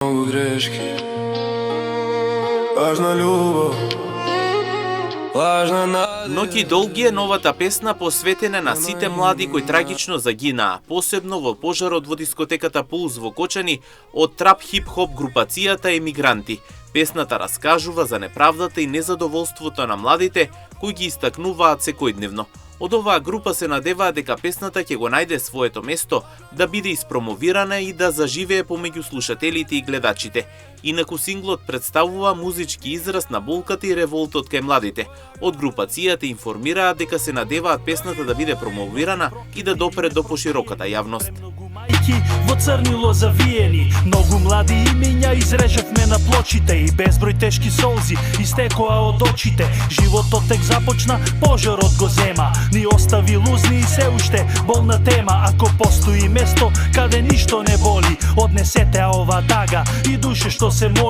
Многу грешки, лажна љубов, лажна надежда. Ноќи долги е новата песна посветена на сите млади кои трагично загинаа, посебно во пожарот во дискотеката Пулс во Кочани од трап хип-хоп групацијата Емигранти. Песната раскажува за неправдата и незадоволството на младите кои ги истакнуваат секојдневно. Од оваа група се надеваат дека песната ќе го најде своето место, да биде испромовирана и да заживее помеѓу слушателите и гледачите. Инаку синглот представува музички израз на болката и револтот кај младите. Од групацијата информираат дека се надеваат песната да биде промовирана и да допре до пошироката јавност. Во црнило завиени, многу млади имиња изрежевме на плочите и безброј тешки солзи истекоа од очите. Животот тек започна, пожарот го зема, ни остави лузни и се уште болна тема. Ако постои место каде ништо не боли, однесете ова тага и душе што се моли.